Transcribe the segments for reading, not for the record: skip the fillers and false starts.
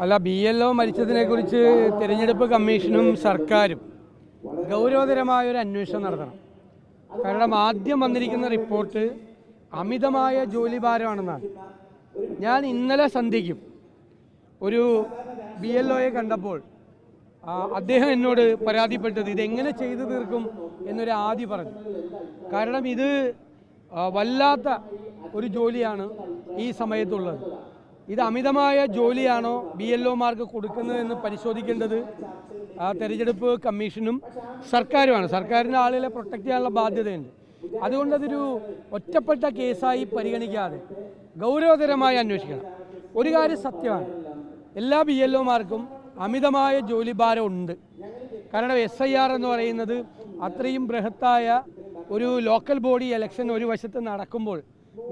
അല്ല, BLO മരിച്ചതിനെക്കുറിച്ച് തിരഞ്ഞെടുപ്പ് കമ്മീഷനും സർക്കാരും ഗൗരവതരമായൊരു അന്വേഷണം നടത്തണം. കാരണം ആദ്യം വന്നിരിക്കുന്ന റിപ്പോർട്ട് അമിതമായ ജോലിഭാരമാണെന്നാണ്. ഞാൻ ഇന്നലെ സന്ധ്യയ്ക്കും ഒരു BLOയെ കണ്ടപ്പോൾ അദ്ദേഹം എന്നോട് പരാതിപ്പെട്ടത് ഇതെങ്ങനെ ചെയ്തു തീർക്കും എന്നൊരു ആദ്യം പറഞ്ഞു. കാരണം ഇത് വല്ലാത്ത ഒരു ജോലിയാണ് ഈ സമയത്തുള്ളത്. ഇത് അമിതമായ ജോലിയാണോ BLOമാർക്ക് കൊടുക്കുന്നതെന്ന് പരിശോധിക്കേണ്ടത് തെരഞ്ഞെടുപ്പ് കമ്മീഷനും സർക്കാരുമാണ്. സർക്കാരിൻ്റെ ആളുകളെ പ്രൊട്ടക്റ്റ് ചെയ്യാനുള്ള ബാധ്യതയുണ്ട്. അതുകൊണ്ട് അതൊരു ഒറ്റപ്പെട്ട കേസായി പരിഗണിക്കാതെ ഗൗരവതരമായി അന്വേഷിക്കണം. ഒരു കാര്യം സത്യമാണ്, എല്ലാ BLOമാർക്കും അമിതമായ ജോലിഭാരം ഉണ്ട്. കാരണം SIR എന്ന് പറയുന്നത് അത്രയും ബൃഹത്തായ ഒരു ലോക്കൽ ബോഡി ഇലക്ഷൻ ഒരു വശത്ത് നടക്കുമ്പോൾ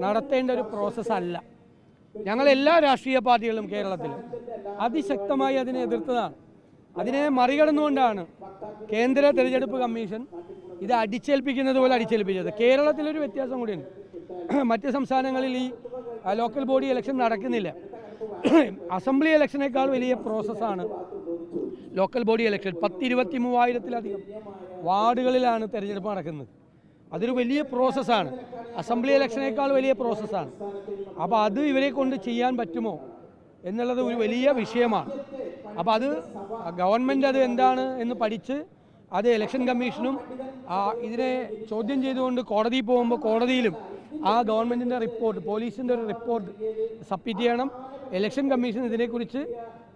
നടത്തേണ്ട ഒരു പ്രോസസ്സല്ല. ഞങ്ങളെല്ലാ രാഷ്ട്രീയ പാർട്ടികളും കേരളത്തിൽ അതിശക്തമായി അതിനെ എതിർത്തതാണ്. അതിനെ മറികടന്നുകൊണ്ടാണ് കേന്ദ്ര തെരഞ്ഞെടുപ്പ് കമ്മീഷൻ ഇത് അടിച്ചേൽപ്പിക്കുന്നത് പോലെ അടിച്ചേൽപ്പിച്ചത്. കേരളത്തിലൊരു വ്യത്യാസം കൂടിയുണ്ട്. മറ്റ് സംസ്ഥാനങ്ങളിൽ ഈ ലോക്കൽ ബോഡി ഇലക്ഷൻ നടക്കുന്നില്ല. അസംബ്ലി ഇലക്ഷനേക്കാൾ വലിയ പ്രോസസ്സാണ് ലോക്കൽ ബോഡി ഇലക്ഷൻ. 23,000-ലധികം വാർഡുകളിലാണ് തെരഞ്ഞെടുപ്പ് നടക്കുന്നത്. അതൊരു വലിയ പ്രോസസ്സാണ്. അസംബ്ലി ഇലക്ഷനേക്കാൾ വലിയ പ്രോസസ്സാണ്. അപ്പോൾ അത് ഇവരെ കൊണ്ട് ചെയ്യാൻ പറ്റുമോ എന്നുള്ളത് ഒരു വലിയ വിഷയമാണ്. അപ്പോൾ അത് ഗവൺമെൻറ് അത് എന്താണ് എന്ന് പഠിച്ച് അത് ഇലക്ഷൻ കമ്മീഷനും ഇതിനെ ചോദ്യം ചെയ്തുകൊണ്ട് കോടതിയിൽ പോകുമ്പോൾ കോടതിയിലും ആ ഗവൺമെൻറ്റിൻ്റെ റിപ്പോർട്ട്, പോലീസിൻ്റെ ഒരു റിപ്പോർട്ട് സബ്മിറ്റ് ചെയ്യണം. ഇലക്ഷൻ കമ്മീഷൻ ഇതിനെക്കുറിച്ച്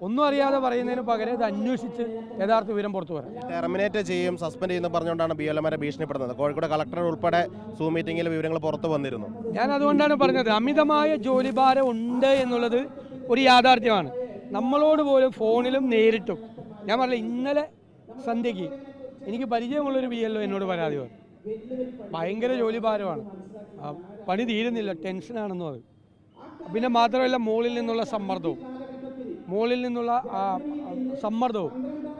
ഒന്നും അറിയാതെ പറയുന്നതിന് പകരം ഇത് അന്വേഷിച്ച് യഥാർത്ഥ വിവരം പുറത്തു വരാം. ടെർമിനേറ്റ് ചെയ്യും, സസ്പെൻഡ് ചെയ്യുന്നു പറഞ്ഞുകൊണ്ടാണ് BLOമാരെ ഭീഷണിപ്പെടുന്നത്. കോഴിക്കോട് കളക്ടർ ഉൾപ്പെടെ സൂം മീറ്റിംഗിൽ വിവരങ്ങൾ പുറത്തു വന്നിരുന്നു. ഞാൻ അതുകൊണ്ടാണ് പറഞ്ഞത് അമിതമായ ജോലിഭാരം ഉണ്ട് എന്നുള്ളത് ഒരു യാഥാർത്ഥ്യമാണ്. നമ്മളോട് പോലും ഫോണിലും നേരിട്ടും ഞാൻ പറഞ്ഞില്ല, ഇന്നലെ സന്ധ്യയ്ക്ക് എനിക്ക് പരിചയമുള്ളൊരു BLO എന്നോട് പരാതി പറഞ്ഞു. ഭയങ്കര ജോലിഭാരമാണ്, പണി തീരുന്നില്ല, ടെൻഷനാണെന്ന് പറയും. പിന്നെ മാത്രമല്ല മുകളിൽ നിന്നുള്ള സമ്മർദ്ദവും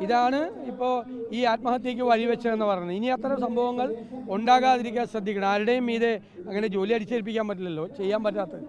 ഇതാണ് ഇപ്പോൾ ഈ ആത്മഹത്യയ്ക്ക് വഴിവെച്ചതെന്ന് പറയുന്നത്. ഇനി അത്തരം സംഭവങ്ങൾ ഉണ്ടാകാതിരിക്കാൻ ശ്രദ്ധിക്കണം. ആരുടെയും മീതെ അങ്ങനെ ജോലി അടിച്ചേൽപ്പിക്കാൻ പറ്റില്ലല്ലോ, ചെയ്യാൻ പറ്റാത്തത്.